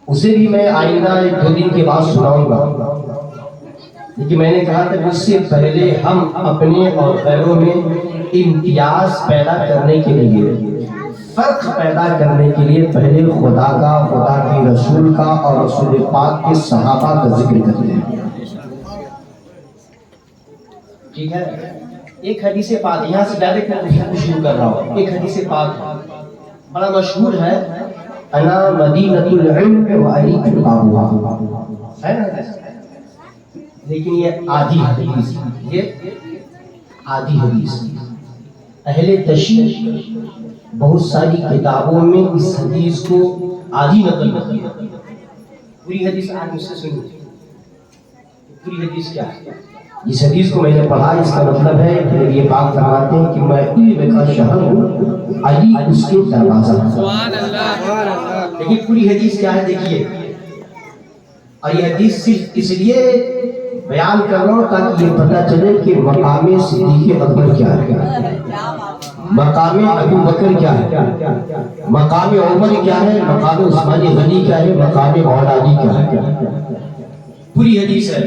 اسے بھی میں آئندہ 2 دن کے بعد سناؤں گا، لیکن میں نے کہا کہ اس سے پہلے ہم اپنے اور غیروں میں امتیاز پیدا کرنے کے لیے، فرق پیدا کرنے کے لیے پہلے خدا کا، خدا کی رسول کا اور رسول پاک کے صحابہ کا ذکر کرتے ہیں. ٹھیک ہے؟ ایک حدیث پاک، یہاں سے ڈائریکٹ میں شروع کر رہا ہوں. ایک حدیث پاک بڑا مشہور ہے، انا مدینۃ العلم وعلیکم بابها، ہے نا؟ لیکن یہ آدھی حدیث، یہ آدھی حدیث. اہل تشریح بہت ساری کتابوں میں اس حدیث کو آدھی نقل کرتی ہے. پوری حدیث آج مجھ سے سنیے. پوری حدیث کیا ہے؟ اس حدیث کو میں نے پڑھا، اس کا مطلب ہے کہ نبی پاک فرماتے ہیں کہ میں علم کا شہر ہوں، علی اس کے دروازہ. لیکن پوری حدیث کیا ہے دیکھیے. اور یہ حدیث صرف اس لیے بیان کر رہا ہوں تاکہ یہ پتہ چلے کہ مقام صدیق اکبر کیا ہے، مقام ابو بکر کیا ہے، مقام عمر کیا ہے، مقام عثمان غنی کیا ہے، مقام مولا علی کیا ہے. پوری حدیث ہے.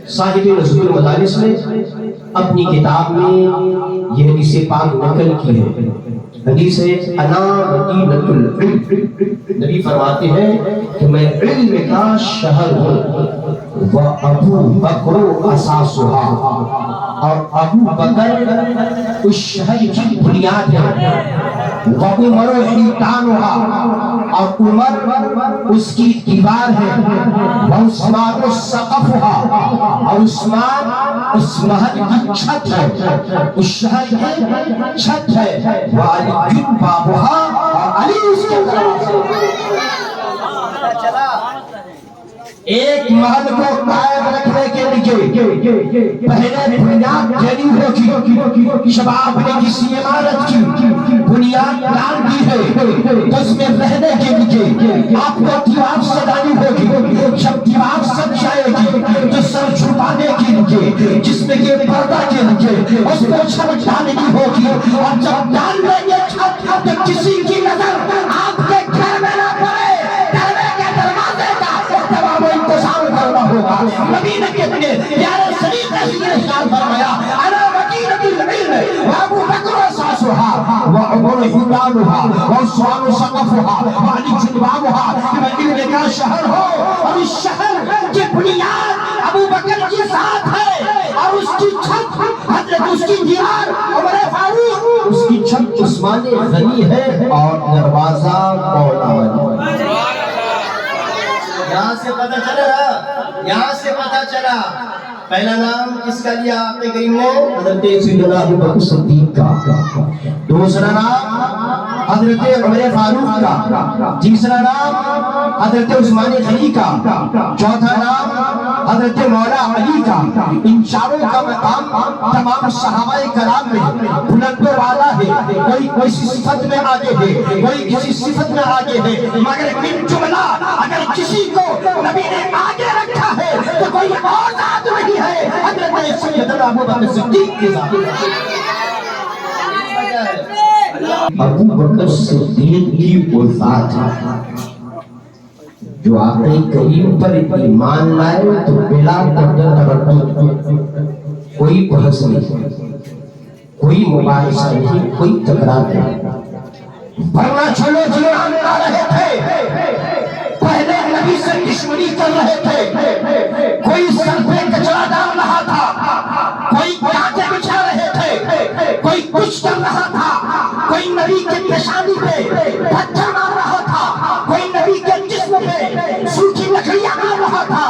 صاحب رسول المدارس نے اپنی کتاب میں یہ حدیث پاک نقل کی ہے. حدیث ہے انا مدینۃ العلم. نبی فرماتے ہیں کہ میں علم کا شہر ہوں، وابو بکر اساسها، اور ابو بکر اس شہر کی بنیاد ہے. وعمر حیطانها، اور عمر اس کی دیوار ہے. وعثمان سقفها، اور عثمان اس محل کی چھت ہے، اس شہر کی چھت ہے. وعلی بابها، اور علی اس کے دروازے. ایک محل کو قائم رکھنے کے لیے پہلے بنیاد دینی ہوگی. جب آپ نے کسی عمارت کی بنیاد ڈال دی ہے تو اس میں رہنے کے لیے آپ کو دیوار سجانی ہوگی. جب دیوار سج جائے گی تو سر چھپانے کے لیے، جس میں یہ پردہ کے لیے اس کو چھت ڈالنی ہوگی. اور جب ڈال لیں گے چھت تو کسی کی نظر آپ کے گھر میں نہ پڑے. نبی نے کتنے پیارے طریقے سے ارشاد فرمایا انا مدینۃ العلم وابو بکر اساسها وعمر حیطانها وعثمان سقفها وعلی بابها. کہ میں علم کا شہر ہوں، اور اس شہر کی بنیاد ابو بکر کے ساتھ ہے، اور اس کی چھت حضرت، اس کی دیوار عمر فاروق، اس کی چھت عثمان غنی ہے، اور دروازہ مولا علی. یہاں سے پتہ چلا، یہاں سے پتہ چلا پہلا نام کس کا لیا آپ کریم نے؟ حضرت سیدنا ابو بکر صدیق کا. دوسرا نام حضرت عمر فاروق کا. تیسرا نام حضرت عثمان غنی کا. چوتھا نام حضرت مولا علی کا. ان چاروں کا مقام تمام صحابہ کرام میں بلند و بالا ہے. کوئی کسی صفت میں آگے ہے، کوئی کسی صفت میں آگے ہے، مگر من جملہ اگر کسی کو نبی نے آگے رکھا ہے تو کوئی اور ذات نہیں ہے، حضرت سیدنا ابو بکر صدیق کے ذات. ابو بکر صدیق کی وہ ذات ہے جو آقا کریم پر ایمان لائے تو بلا تردد کوئی بحث نہیں، کوئی مباحثہ نہیں، کوئی تکرار نہیں. ورنہ چلو جلان آ رہے تھے، پہلے نبی سے دشمنی کر رہے تھے، کوئی سر پہ کچرا ڈال رہا تھا، کوئی کانٹے بچھا رہے تھے، کوئی کچھ کر رہا تھا، کوئی نبی کے پیشانی پہ پتھر مار رہا تھا، کوئی نبی کے جسم پہ سوکھی لکڑیاں مار رہا تھا،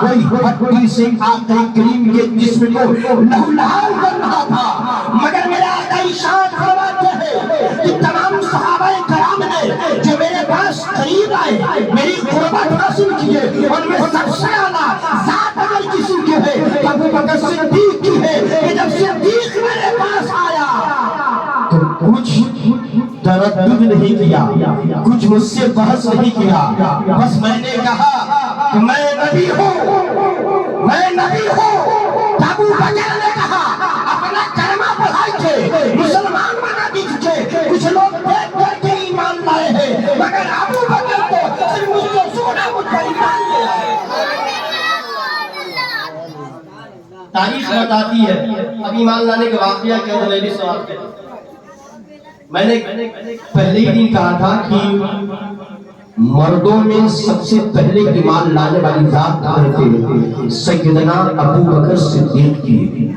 کوئی ہڈی سے آقا کریم کے جسم کو لہو لہان کر رہا تھا. مگر میرا آقا ارشاد فرماتے ہیں کہ تمام صحابہ کرام نے جو میرے پاس قریب آئے، میری قربت حاصل کیے، ان میں سب سے اعلیٰ ذات اگر کسی کی ہے تو ابو بکر صدیق کی ہے. کہ جب صدیق میرے پاس آیا تو کچھ تردد نہیں کیا، کچھ مجھ سے بحث نہیں کیا، بس میں نے کہا کہ میں نبی ہوں، میں نبی ہوں. ابو بکر نے کہا اپنا کلمہ پڑھائیے، مسلمان بنا دیجیے. کچھ لوگ دیکھ کر کے ایمان لائے ہیں، مگر ابو بکر تو صرف مجھ کو سونا تاریخ بتاتی ہے. اب ایمان لانے کا واقعہ کیا تھا میری سوال کے میں نے پہلے ہی دن کہا تھا کہ مردوں میں سب سے پہلے ایمان لانے والی ذات حضرت سیدنا ابو بکر صدیق کی.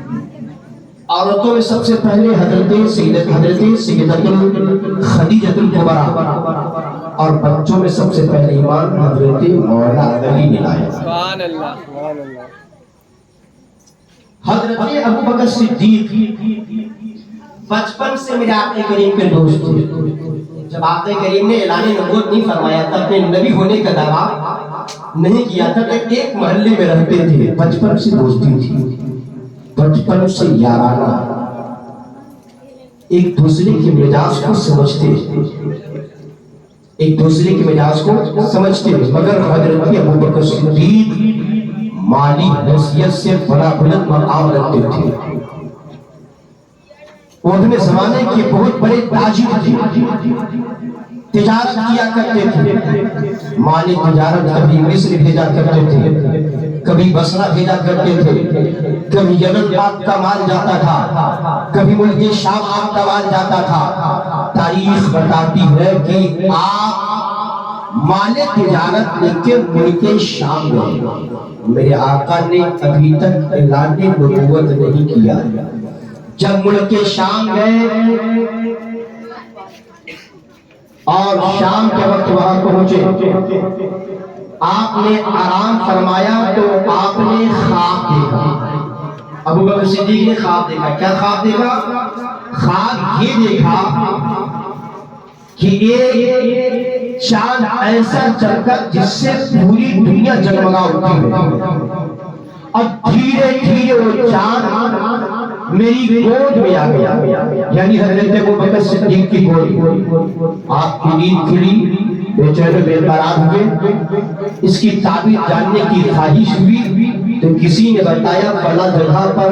عورتوں میں سب سے پہلے حضرت سیدۃ خدیجہ الکبریٰ اور بچوں میں سب سے پہلے ایمان حضرت مولا علی نے لایا. سبحان اللہ سبحان اللہ. حضرت ابو بکر صدیق بچپن سے میرے آقا کریم کے دوست تھے. جب آقا کریم نے اعلان نبوت نہیں فرمایا تھا, اپنے نبی ہونے کا دعویٰ نہیں کیا تھا, تو ایک محلے میں رہتے تھے. بچپن سے دوستی تھی, بچپن سے یارانہ, ایک دوسرے کے مزاج کو سمجھتے, ایک دوسرے کے مزاج کو سمجھتے. مگر حضرت ابو بکر صدیق مالی حیثیت سے بڑا بلند مقام رکھتے تھے. وہ اپنے زمانے کے بہت بڑے تاجر تھے, تجارت کیا کرتے تھے. مالی تجارت کبھی مصر بھیجا کرتے تھے, کبھی بصرہ بھیجا کرتے تھے, کبھی یمن آپ کا مال جاتا تھا, کبھی ملک شام آپ کا مال جاتا تھا. تاریخ بتاتی ہے کہ آپ مال تجارت لے کے ملک شام گئے. میرے آقا نے ابھی تک اعلان نبوت نہیں کیا. جب ملک شام گئے اور شام کے وقت وہاں پہنچے, آپ نے آرام فرمایا تو آپ نے خواب دیکھا. ابو بکر صدیق نے خواب دیکھا. کیا خواب دیکھا؟ خواب یہ دیکھا کہ ایک چاند ایسا چمکا جس سے پوری دنیا جگمگا اٹھتی ہے, اور دھیرے دھیرے وہ چاند میری گود میں آ گیا. یعنی حضرت ابو بکر صدیق کی گود. آپ کی نیند کھلی, بے چین بے قرار ہوئے. اس کی تعبیر جاننے کی خواہش ہوئی تو کسی نے بتایا فلاں جگہ پر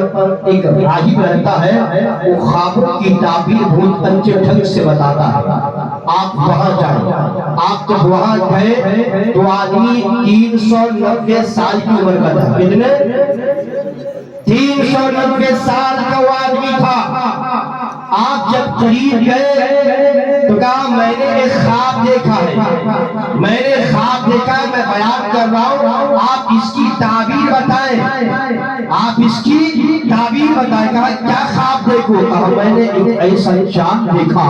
ایک راہب رہتا ہے, وہ خوابوں کی تعبیر بہت اچھے ڈھنگ سے بتاتا ہے, آپ وہاں جائیں. آپ جب وہاں گئے تو آدمی 390 سال کی عمر کا تھا. کتنے؟ 390 سال کا وہ آدمی تھا. آپ جب قریب گئے تو کہا میں نے ایک خواب دیکھا ہے, میں نے خواب دیکھا ہے, میں بیان کر رہا ہوں, آپ اس کی تعبیر بتائیں, آپ اس کی تعبیر بتائیں. کہا کیا خواب دیکھو؟ کہا میں نے ایک ایسا چاند دیکھا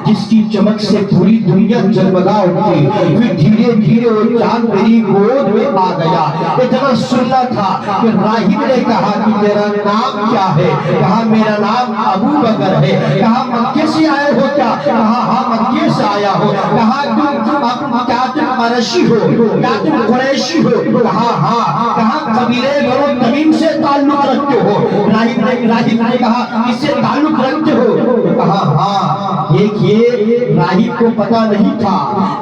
جس کی چمک سے پوری دنیا جگمگا اٹھی, پھر دھیرے دھیرے وہ چاند میری گود میں آ گیا. اتنا سننا تھا کہ راہب نے کہا کہ تیرا نام کیا ہے؟ کہا میرا نام ابو بکر ہے. کہا مکے سے آئے ہو کیا؟ کہا ہاں مکے سے آیا ہو. کہا کیا تم قریشی ہو؟ کیا تم قریشی ہو؟ کہا ہاں. کہا قبیلے بنو تمیم سے تعلق رکھتے ہو؟ راہب نے کہا اس سے تعلق رکھتے ہو؟ کہا ہاں. دیکھیے راہب کو پتا نہیں تھا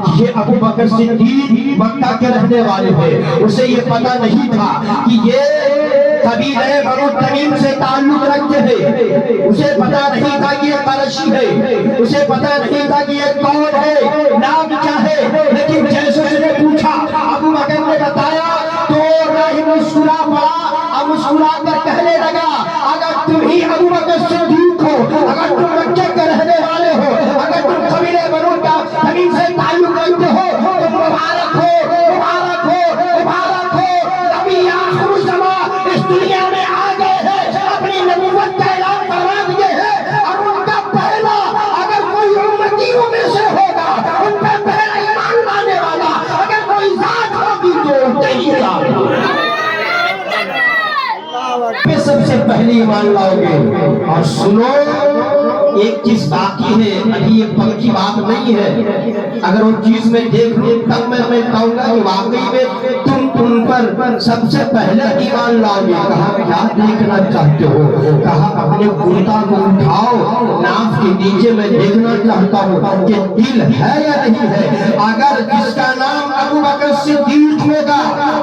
کہ یہ ابو بکر صدیق مکہ کے رہنے والے ہیں. اسے یہ پتا نہیں تھا کہ یہ قبیلے بنو تمیم سے تعلق رکھتے ہیں. اسے پتا نہیں تھا کہ یہ قریشی ہے, اسے پتا نہیں تھا کہ یہ کون ہے, نام کیا ہے. لیکن جیسے اس نے پوچھا, ابو بکر نے بتایا تو راہب مسکرا پڑا. اب مسکرا کر کہنے لگا اگر تم ہی ابو بکر صدیق ہو, اگر تم مکے کے رہنے والے ہو, اگر تم قبیلے بنو تمیم سے تعلق رکھتے ہو تو مبارک ہو, مبارک ہو, مبارک ہو. نبی آخر الزمان اس دنیا میں آ گئے ہیں, اپنی نبوت کا اعلان فرما دیے ہیں, اور ان کا پہلا اگر کوئی امتیوں میں سے ہوگا, ان پہ پہلا ایمان لانے والا اگر کوئی ذات ہوگی تو وہی ہے. پہ سب سے پہلے ایمان لاؤ گے. اور سنو ایک چیز باقی ہے, ابھی یہ پکی بات نہیں ہے. اگر وہ چیز میں دیکھ لوں تب میں کہوں گا کہ واقعی میں تم ان پر سب سے پہلے ایمان لاؤ گے. کہا کیا دیکھنا چاہتے ہو؟ کہا اپنے کرتا کو اٹھاؤ, ناف کے نیچے میں دیکھنا چاہتا ہوں کہ دل ہے یا نہیں ہے. اگر جس کا نام ابو بکر صدیق ہوگا,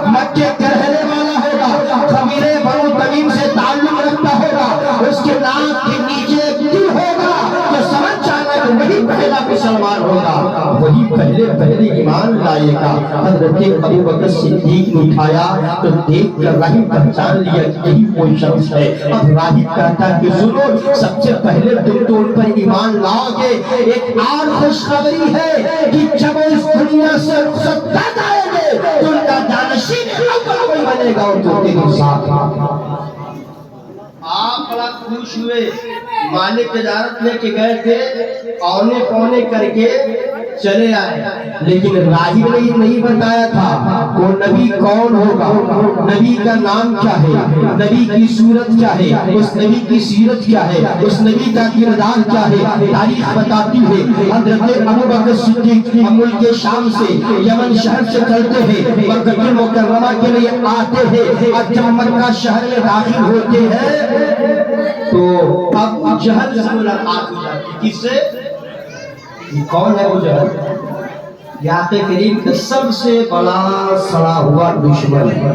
مکے کے رہنے والا ہوگا, قبیلے بنو تمیم سے تعلق رکھتا ہوگا, اس کے نام کے نیچے دل ہوگا, تو سمجھ جانا کہ وہی پہلا مسلمان ہوگا, وہی پہلا پہلے پہلے ایمان لائے گا۔ حضرت ابوبکر صدیق نے اٹھایا تو دیکھ کر راہب پہچان لیا کہ یہی کوئی شخص ہے۔ اب راہب کہتا کہ سنو، سب سے پہلے تم تو ان پر ایمان لاؤ گے، ایک اور خوشخبری ہے کہ جب اس دنیا سے رخصت کر جائیں گے تو ان کا جانشین اول کوئی بنے گا اور تو تیرے ساتھ۔ آپ بڑا خوش ہوئے، مالک تجارت لے کے گئے تھے، اونے پونے کر کے چلے آئے، لیکن راہب نے یہ نہیں بتایا تھا وہ نبی کون ہوگا، نبی کا نام کیا ہے، نبی کی صورت کیا ہے، اس نبی کی سیرت کیا ہے، اس نبی کا کردار کیا ہے۔ تاریخ بتاتی ہے حضرت ابوبکر صدیق ملک شام سے یمن شہر سے چلتے ہیں، مکہ مکرمہ کے لیے آتے ہیں، اور جب مکہ شہر میں داخل ہوتے ہیں تو ابو جہل سے ملاقات ہو جاتی۔ کس سے؟ کون ہے ابو جہل؟ یہ آقا کریم کا سب سے بڑا سڑا ہوا دشمن ہے۔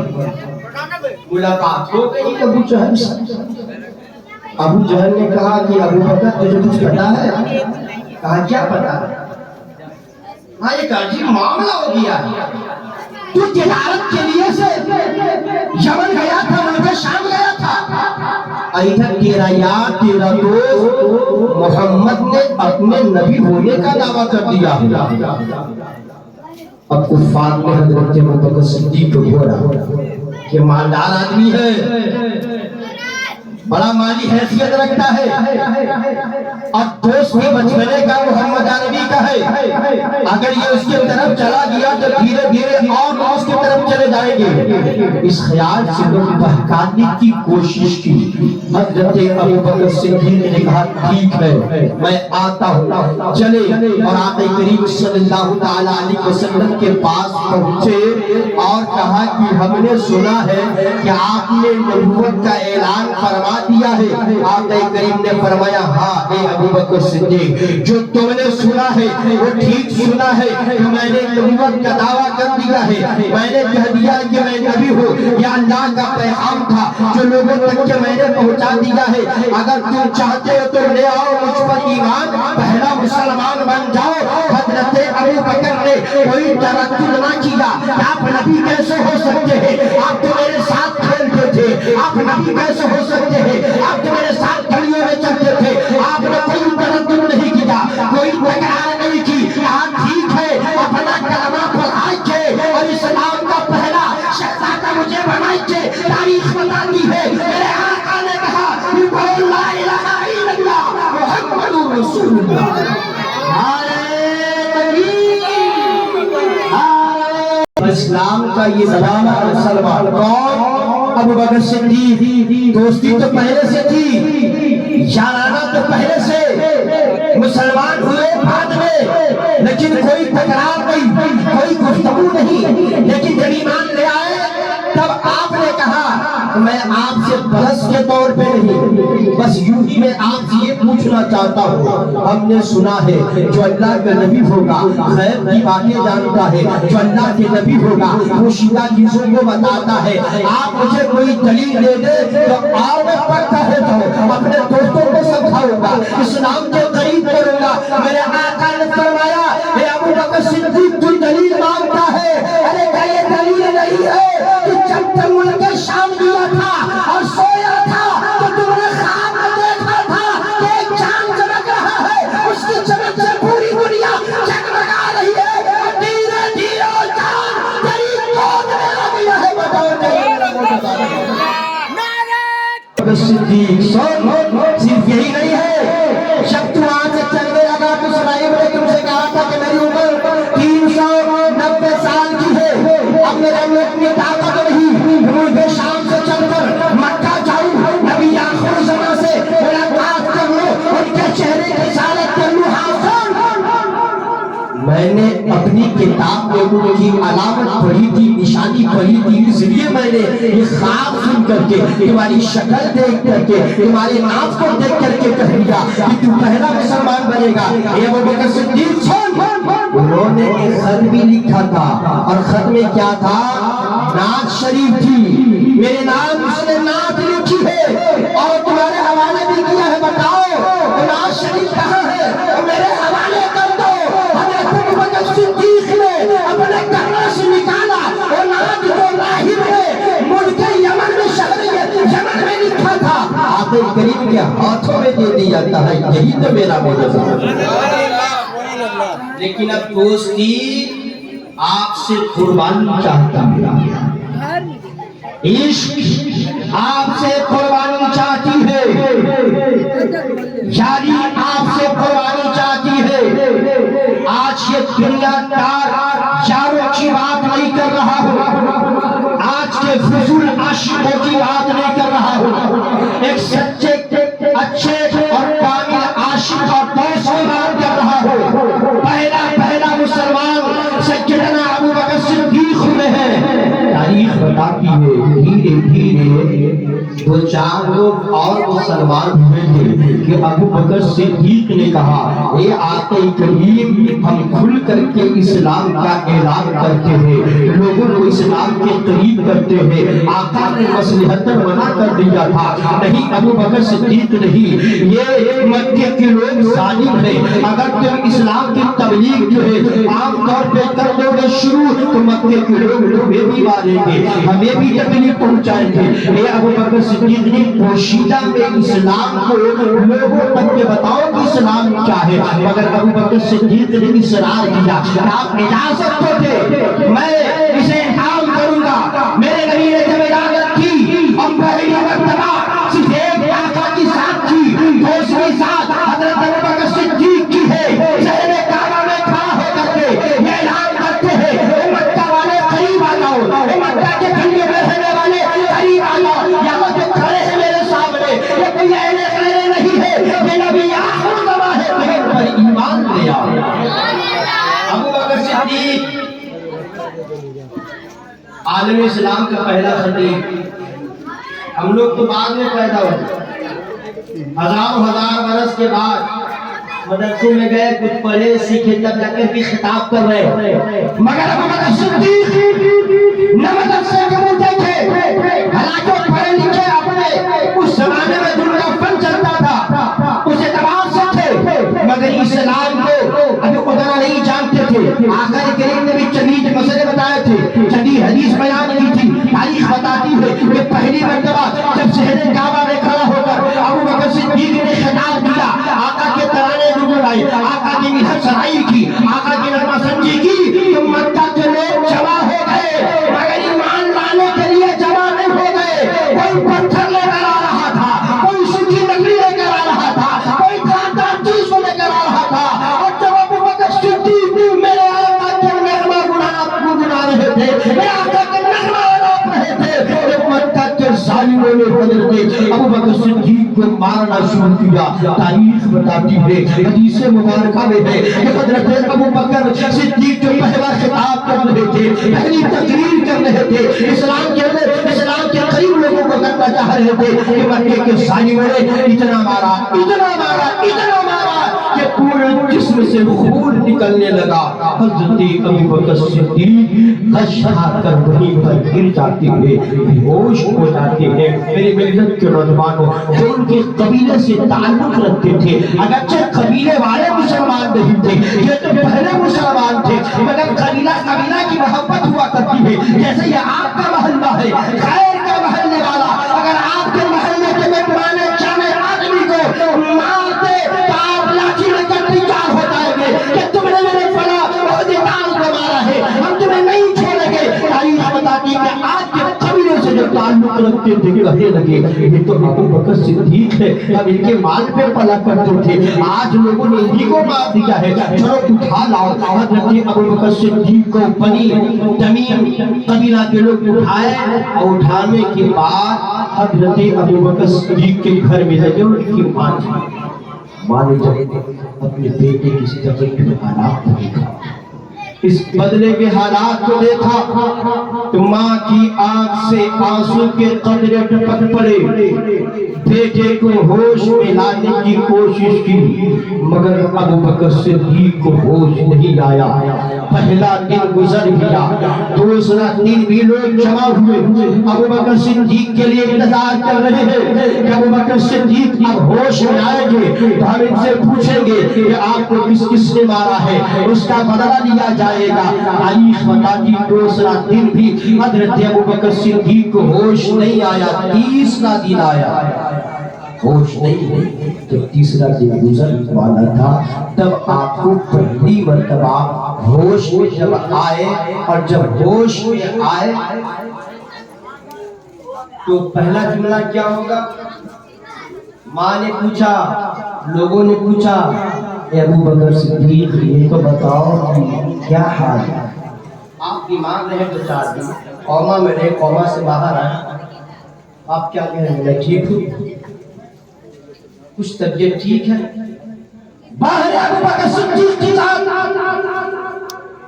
ملاقات ہو گئی ابو جہل سے۔ ابو جہل نے کہا کہ ابو بکر تجھے کچھ پتا ہے؟ کہا کیا پتا ہے؟ ہاں ایک عجیب معاملہ ہو گیا، تو تجارت کے لیے سے یمن گیا تھا، ملک شام گیا تھا، ادھر تیرا یار تیرا دوست محمد نے اپنے نبی ہونے کا دعویٰ کر دیا۔ اب کفار نے حضرت ابوبکر صدیق کو گھورا کہ مالدار آدمی ہے، بڑا مالی حیثیت رکھتا ہے، اور دوست بھی بچپنے کا محمد عربی کا ہے، اگر یہ اس کے طرف چلا گیا تو دھیرے دھیرے اور اس کے طرف چلے جائیں گے۔ اس خیال سے لوگ بہکانے کی کوشش کی۔ حضرت ابوبکر صدیق نے کہا ٹھیک ہے میں آتا ہوں، چلے، اور آقا کریم صلی اللہ تعالی علیہ وسلم کے پاس پہنچے اور کہا کہ ہم نے سنا ہے کہ آپ نے نبوت کا اعلان فرما دیا ہے۔ آقا کریم نے فرمایا ہاں اے ابوبکر صدیق، جو تم نے سنا ہے وہ ٹھیک سنا ہے، کہ میں نے نبوت کا دعویٰ کر دیا ہے، میں نے کہہ دیا کہ میں نبی ہوں، یہ اللہ کا پیغام تھا جو لوگوں تک کہ میں نے پہنچا دیا ہے۔ اگر تم چاہتے ہو تو لے آؤ مجھ پر ایمان، پہلا مسلمان بن جاؤ۔ حضرت ابوبکر نے کوئی تردد نہ کیا، آپ نبی کیسے ہو سکتے ہیں، آپ تو میرے ساتھ کھیلتے تھے، آپ نبی کیسے ہو سکتے ہیں، آپ تو میرے ساتھ گلیوں میں چلتے تھے۔ آپ نے کوئی تردد نہیں کیا، کوئی تکرار نہیں کی، کہا ٹھیک ہے اپنا کلمہ پڑھائیے اور اسلام کا پہلا شہزادہ مجھے بنائیے۔ تاریخ بتاتی ہے میرے آقا نے کہا قل لا الہ الا اللہ محمد رسول اللہ۔ اسلام کا یہ زمانہ مسلمان کون؟ ابوبکر صدیق۔ دوستی تو پہلے سے تھی، یارانہ تو پہلے سے، مسلمان ہوئے بعد میں، لیکن کوئی تکرار نہیں، کوئی گفتگو نہیں۔ لیکن جب ایمان لے آئے تب آپ نے کہا میں آپ سے بحث کے طور پہ نہیں، بس یوں ہی میں آپ سے یہ پوچھنا چاہتا ہوں، ہم نے سنا ہے جو اللہ کا نبی ہوگا غیب کی باتیں جانتا ہے، جو اللہ کے نبی ہوگا پوشیدہ چیزوں کو بتاتا ہے، آپ مجھے کوئی دلیل دے دے تو آؤ میں پڑھتا ہے تو اپنے دوستوں کو سمجھاؤں گا، اسلام کے قریب کروں گا۔ میرے آقا نے فرمایا اے ابوبکر صدیق تو دلیل مانگتا ہے، ارے کیا یہ دلیل نہیں ہے کہ جب تم ملک شام گیا تھا اور سویا تھا تو تم نے خواب میں دیکھا تھا کہ ایک چاند چمک رہا ہے، اس کی چمک سے پوری دنیا جگمگا رہی ہے، اور دھیرے دھیرے چاند قریب پہنچنے لگا ہے۔ بتاؤ صدیق سن، صرف یہی نہیں ہے، جب تم آج سے چلنے لگا تو سنائیے میں نے تم سے کہا تھا کہ میری عمر 390 سال کی ہے، اب میرے میں اپنی طاقت نہیں، ملک شام سے چل کر مکہ جاؤں، نبی آخر زمان سے ملاقات کر لوں، ان کے چہرے کی سالت کر لوں۔ میں نے اپنی کتاب میں ان کی علامت پڑھی تھی، نشانی پڑھی تھی، اس لیے میں نے یہ خواب سن کر کے، تمہاری شکل دیکھ کر کے، تمہارے ناز کو دیکھ کر کے کہہ دیا کہ تو پہلا مسلمان بنے گا۔ اے ابوبکر صدیق سن، انہوں نے ایک خط بھی لکھا تھا، اور خط میں کیا تھا؟ نعت شریف تھی، میرے نام اس نے نعت لکھی ہے اور تمہارے حوالے بھی کیا ہے، بتاؤ نعت شریف کہاں ہے، میرے حوالے کر دو۔ حضرت ابوبکر صدیق ہاتھوں میں دے دیا جاتا ہے، یہی تو میرا معجزہ ہے۔ لیکن اب دوستی آپ سے قربانی چاہتا ہے، عشق آپ سے قربانی چاہتی ہے، یاری آپ سے قربانی چاہتی ہے۔ آج یہ دنیا دار یاروں کی بات نہیں کر رہا ہوں، آج کے فضول عاشقوں کی بات نہیں کر رہا ہوں، ایک سچے اچھے اور کامل عاشق اور دوست کی بات کر رہا ہوں۔ پہلا مسلمان سیدنا ابو بکر صدیق ہوئے ہیں۔ تاریخ بتاتی ہے دھیرے دھیرے دو چار لوگ اور مسلمان ہوئے تھے کہ ابو بکر صدیق نے کہا اے آقا کریم ہم کھل کر کے اسلام کا اعلان کرتے ہیں، لوگوں کو اسلام کے قریب کرتے ہیں۔ آقا نے مصلحتاً منع کر دیا تھا، نہیں ابو بکر صدیق نہیں، یہ مکے کے لوگ ظالم ہیں، اگر تم اسلام کی تبلیغ جو ہے عام طور پہ کر دو گے شروع تو مکے کے لوگ ہمیں بھی ماریں گے، ہمیں بھی تبلیغ پہنچائیں گے۔ اے ابو بکر صدیق نے پوشیدہ میں اسلام کو لوگوں تک کے بتاؤ کہ اسلام کیا ہے، مگر ابو بکر صدیق نے اصرار کیا کہ آپ اجازت تو دے میں اسے عام کروں گا۔ میرے نبی نے جب اجازت کی اور پہلی مرتبہ صرف ایک آقا کی ساتھ کی، دوسری ساتھ حضرت ابو بکر صدیق کی ہے، شہر کعبہ میں کھڑا ہو کر کے یہ اعلان کرتے ہیں اے مکہ والے قریب آ جاؤ، اے مکہ کے گھنٹے میں رہنے والے قریب آ جاؤ، یہاں جو کھڑے ہیں میرے سامنے یہ کوئی اہل خیر نہیں ہے، یہ نبی آخر زمان ہے، تمہیں پر ایمان لے آؤ۔ ابو بکر صدیق عالم اسلام کا پہلا خطیب، ہم لوگ تو بعد میں پیدا ہوئے، ہزار برس کے بعد مدرسے میں گئے، کچھ پڑھے سیکھے تب جا کر بھی خطاب کر رہے، مگر ابو بکر صدیق نہ مدرسے کے مجھے تھے، حالانکہ پڑھے لکھے اپنے اس زمانے میں دن کا فن چلتا تھا، اس اعتبار سے تھے، مگر اسلام کو ابھی اتنا نہیں جانتے تھے۔ آقا کریم نے بھی چند مسئلے بتائے تھے، چند حدیث بیان کی تھی۔ تاریخ بتاتی ہے کہ پہلی مرتبہ جب شہر کعبہ میں کھڑا ہو کر ابو بکر صدیق نے خطاب کیا، آقا کے ترانے گنگنائے، آقا کی مدح سرائی کی، آقا کی نغمہ سنجی کی، تو مکہ کے لوگ جمع ہو گئے، مگر ایمان لانے کے لیے جمع نہیں ہو گئے۔ کوئی پتھر لے کر آ رہا تھا، کوئی سوکھی لکڑی لے کر آ رہا تھا، کوئی جاندار چیز کو لے کر آ رہا تھا، اور جب ابو بکر صدیق میرے آقا کے نغمہ گنگنا رہے تھے، میرے آقا کے نغمہ روک رہے تھے، مکہ کے ظالموں نے حضرت ابو بکر صدیق کو مارنا شروع کیا۔ تاریخ بتاتی ہے، حدیث مبارکہ میں ہے کہ حضرت ابو بکر صدیق جو پہلا خطاب کر رہے تھے، پہلی تقریر کر رہے تھے، اسلام کے قریب لوگوں کو کرنا چاہ رہے تھے کہ مکے کے ظالموں نے اتنا مارا کہ پورے جسم سے خون نکلنے لگا۔ حضرت ابو بکر صدیق خشخا کر وہیں پر گر جاتے ہیں، بے ہوش ہو جاتے ہیں۔ میرے ملت کے نوجوانوں جو ان کے قبیلے سے تعلق رکھتے تھے، اگرچہ قبیلے والے مسلمان نہیں تھے، یہ تو پہلے مسلمان تھے، مگر قبیلہ کی محبت ہوا کرتی ہے۔ جیسے یہ آپ کا محلہ ہے، خیر کا محلے والا، اگر آپ کے محلے کے مہمانے جانے آدمی کو مار دے تو آپ لاٹھی لے کر تیار ہو جائیں گے کہ تم نے میرے فلاں عہدیدار کو مارا ہے، ہم تمہیں نہیں چھوڑیں گے۔ تاریخ بتاتی ہے کہ آج کے قبیلے سے جو تعلق رکھتے تھے کہنے لگے یہ تو ابو بکر صدیق ہے، ہم ان کے مال پہ پلا کرتے تھے، آج لوگوں نے انہی کو مار دیا ہے، چلو اٹھا لاؤ۔ حضرت ابو بکر صدیق کو بنی تمیم قبیلہ کے لوگ اٹھائے، اور اٹھانے کے بعد حضرت ابو بکر صدیق کے گھر میں لگے ان کی ماں نے جب اپنے بیٹے کی طبیعت کے حالات کو دیکھا، اس بدلے کے حالات کو دیکھا تو ماں کی آنکھ سے آنسو کے قطرے ٹپک پڑے، بیٹے کو ہوش میں لانے کی کوشش کی، مگر ابو بکر صدیق کو ہوش نہیں آیا۔ پہلا دن گزر گیا، دوسرا دن بھی لوگ جمع ہوئے، ابو بکر صدیق کے لیے انتظار کر رہے ہیں کہ ابو بکر صدیق اب ہوش میں آئیں گے تو ہم ان سے پوچھیں گے کہ آپ کو کس نے مارا ہے، اس کا بدلہ لیا جائے گا۔ تاریخ بتاتی دوسرا دن بھی حضرت ابو بکر صدیق کو ہوش نہیں آیا، تیسرا دن آیا، ہوش نہیں ہوئی. جب تیسرا دن گزر والا تھا تب آپ کو پہلی مرتبہ ہوش میں جب آئے, اور جب ہوش میں آئے تو پہلا جملہ کیا ہوگا؟ ماں نے پوچھا, لوگوں نے پوچھا, اے ابو بکر صدیق یہ تو بتاؤ کہ کیا حال ہے؟ آپ بیمار رہے دو 4 دن, کوما میں رہے, کوما سے باہر آئے, آپ کیا کہہ رہے ہیں؟ میں ٹھیک ہوں, کچھ طبیعت ٹھیک ہے؟ باہر ابو بکر صدیق کی ذات.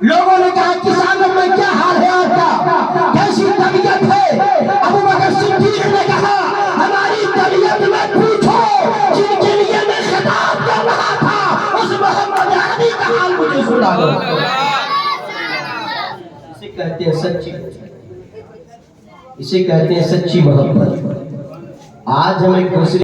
لوگوں نے کہا کسانوں میں کیا حال ہے آپ کا, کیسی طبیعت ہے؟ ابو بکر صدیق نے کہا ہماری طبیعت میں پوچھو جن کے لیے میں خطاب کر رہا تھا اس محمد عربی کا حال مجھے سنا دو. اسے کہتے ہیں سچی, اسے کہتے ہیں سچی محبت. آج ہم ایک دوسرے